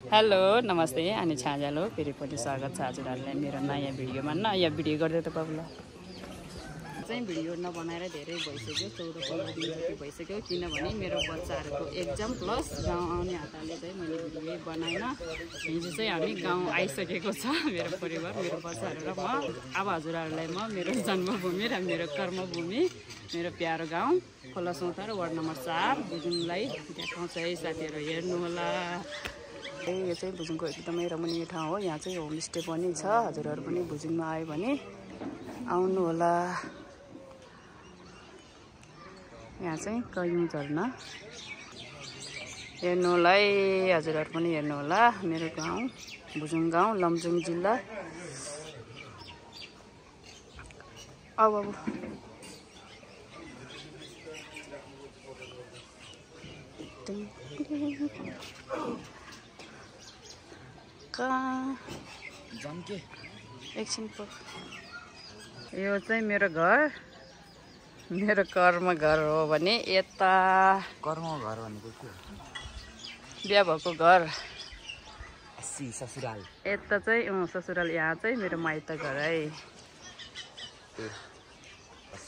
Hello नमस्ते अनि छाँजालो फेरि पनि स्वागत छ हजुरहरूलाई मेरो नयाँ भिडियोमा। नयाँ भिडियो गर्दै त बाबुला चाहिँ भिडियो नबनाएर धेरै भइसक्यो, 14-15 दिन जति भइसक्यो। किनभने मेरो बच्चाहरूको एक्जाम प्लस गाउँ आउने हतारले चाहिँ मैले भिडियो बनाइन। हिजो चाहिँ हामी गाउँ आइसकेको छ, मेरो परिवार, मेरो बच्चाहरू र म। अब हजुरहरूलाई म मेरो जन्मभूमि र मेरो कर्मभूमि, मेरो प्यारो गाउँ खोला सौतार वार्ड नम्बर 4 बुजुङलाई देखाउँछ है साथीहरू, हेर्नुहोला। यो चाहिँ भुजुङको एकदमै रमणीय ठाउँ हो। यहाँ चाहिँ होमस्टे पनि छ। हजुरहरू पनि भुजुङमा आयो भने आउनु होला। यहाँ चाहिँ कैयौँ झरना हेर्नु होला है, हजुरहरू पनि हेर्नु होला। मेरो गाउँ भुजुङ गाउँ, लमजुङ जिल्ला। अब एकछिन पो, यो चाहिँ मेरो घर, मेरो कर्म घर हो भने यता कर्म घर भनेको के? बिहा भएको घर, ससुराल। यता चाहिँ ससुराल। यहाँ चाहिँ मेरो माइत घर है।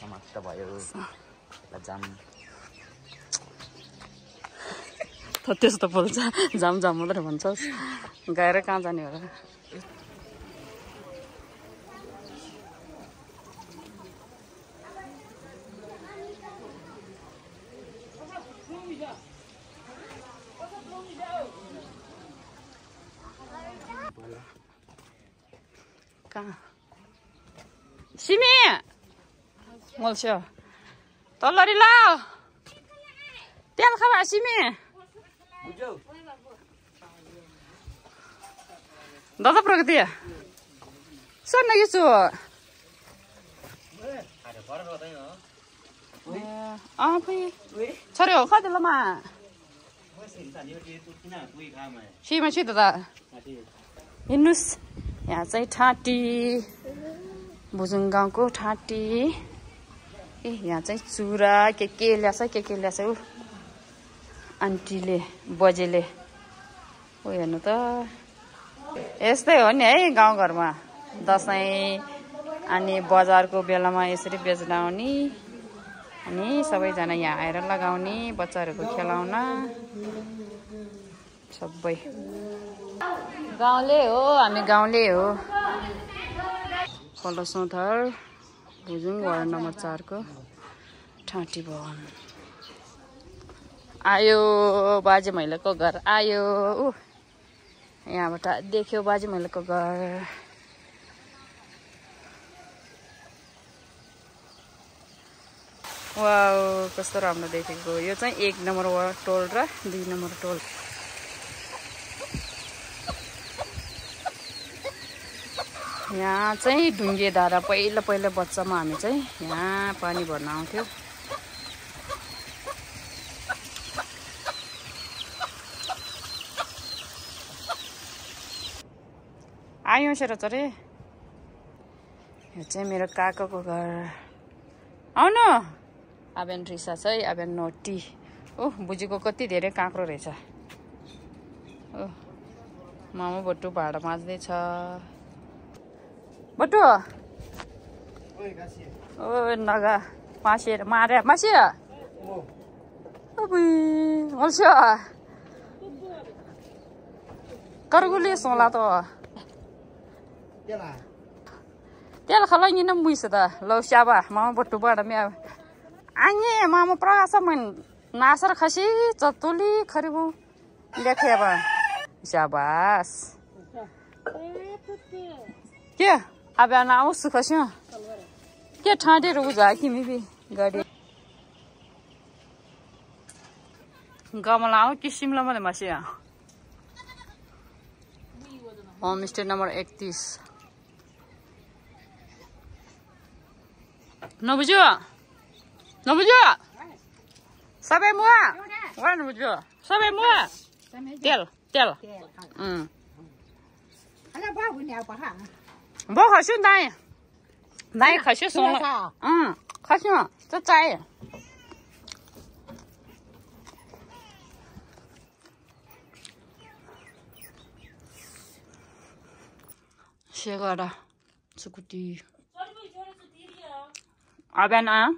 समाप्त भयो। त्यस्तो बोल्छ, जाम मात्रै भन्छस्। गएर कहाँ जाने होला? कहाँ सिमी मोल्छ तल्लरी ल तेल खावा सिमी दादा प्रगति सोध्न कि छु छोरी हो कतिलोमा सिमा छु दादा हिँड्नुहोस्। यहाँ चाहिँ ठाँटी, भुजुङ गाउँको ठाँटी। यहाँ चाहिँ चुरा के ल्याछ ऊ आन्टीले, बजेले। हेर्नु त, यस्तै हो नि है गाउँघरमा। दसैँ अनि बजारको बेलामा यसरी बेच्न आउने, अनि सबैजना यहाँ आएर लगाउने, बच्चाहरूको खेलाउन सबै। गाउँले हो, हामी गाउँले हो। खोला सौतार भुजुङ वार्ड नम्बर 4 को ठाँटी भवन आयो। बाजे मैलाको घर आयो। यहाँबाट देख्यो बाजे मैलाको घर। वाउ कस्तो राम्रो देखेको। यो चाहिँ 1 नम्बर टोल र 2 नम्बर टोल। यहाँ चाहिँ ढुङ्गे धारा पहिला बच्चामा हामी चाहिँ यहाँ पानी भर्न आउँथ्यो। आयौँ सेरोचरे। यो चाहिँ मेरो काकाको घर। आउनु आबेन रिसा चाहिँ आबेन नोटी। बुझीको कति धेरै काँक्रो रहेछ। मामा बट्टु भाँडा माझ्दैछ। बटु नगा मासिया होल्छ करगुली सोला त तेल खलाइ न मुइस त लौ स्याबा मामा बट्टु बाडा म्या आङे मामा प्रकाश मन नासर खसी चतुली खरिबु देखेबा स्याबास के अब आऊ सुखस्यो के ठाँटे रुजा किमी भी गाडी गमला आऊ कि सिमला मलाई मासिया। होमस्टे नम्बर 31 नबुझ्यो सबै मुआ नबुझ्यो सबै मुआ तेल बो खस्यो दाइ खस्यो सोला खस्यो त चाहियो। सेगडा चुकुटी अबिहान आ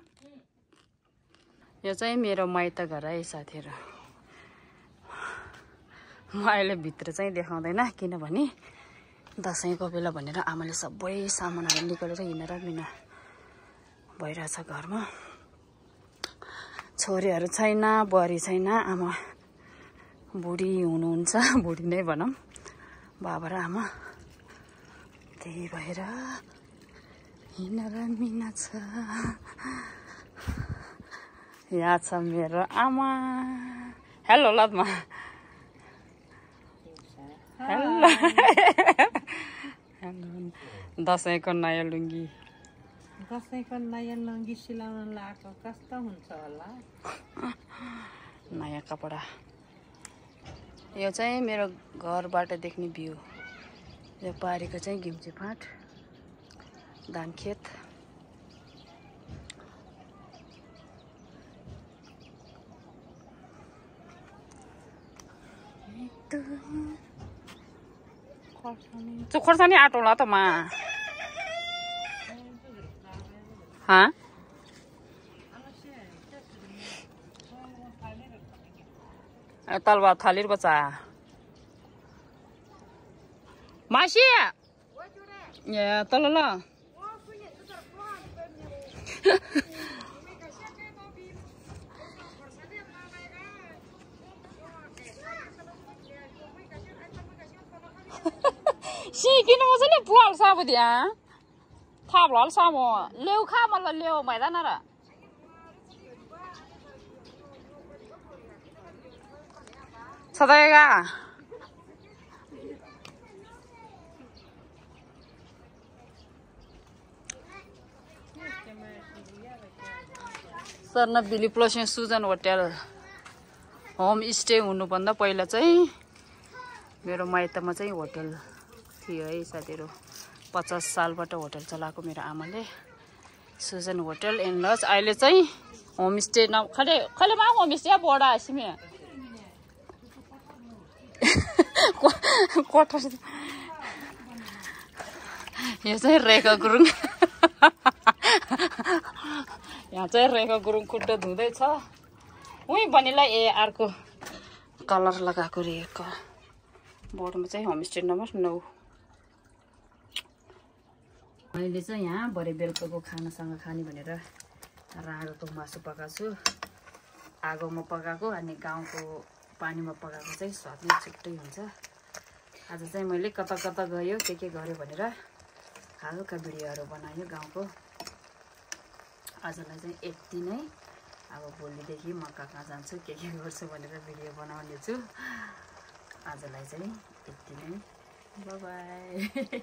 यो चाहिँ मेरो माइत घर है साथीहरू। म अहिले भित्र चाहिँ देखाउँदैन किनभने दसैँको बेला भनेर आमाले सबै सामानहरू निकालेर हिँडेर मिना भइरहेछ घरमा। छोरीहरू छैन, बुहारी छैन, आमा बुढी हुनुहुन्छ, बुढी नै भनौँ, बाबा र आमा। त्यही भएर हिँडेर मिना छ। यहाँ छ मेरो आमा। हेलो लदमा। हेलो। दसैँको नयाँ लुङ्गी। दसैँको नयाँ लुङ्गी सिलाउन लगाएको कस्तो हुन्छ होला? नयाँ कपडा। यो चाहिँ मेरो घरबाट देख्ने भ्यू। यो पारीको चाहिँ घिम्चे फाँट, धानखेत। खोर्सानी आटो होला त मा हाँ तलवा थालिर बच्चा मासी या तल ल सिकिनु मजा नि पुवाल साबु दिया थाप लाल सामो लेउ खा मलाई लेउ मैदान र सदैगा सर्न बिली प्लस सुजन होटल होम स्टे हुनुभन्दा पहिला चाहिँ मेरो माइतमा चाहिँ होटल थियो है साथीहरू। 50 सालबाट होटल चलाएको मेरो आमाले, सुजन होटल एन्ड लज। अहिले चाहिँ होमस्टे न खले खले मा होमस्टे बोडा सिमे कोठा। यो चाहिँ रेखा गुरुङ। यहाँ चाहिँ रेखा गुरुङ खुट्टा धुँदैछ। उही बनिलाई ए अर्को कलर लगाएको रेखा। बोर्डमा चाहिँ होमस्टे नम्बर 9। अहिले चाहिँ यहाँ भरे बेलुकाको खानासँग खाने भनेर राँगाको मासु पकाएको छु। आगोमा पकाएको अनि गाउँको पानीमा पकाएको चाहिँ स्वाद नै छुट्टै हुन्छ। आज चाहिँ मैले कता कता गयो के गर्यो भनेर हल्का भिडियोहरू बनायो गाउँको। आजलाई चाहिँ यति नै। अब भोलिदेखि म कहाँ जान्छु के गर्छु भनेर भिडियो बनाउने छु। आजलाई चाहिँ यति नै। Bye bye.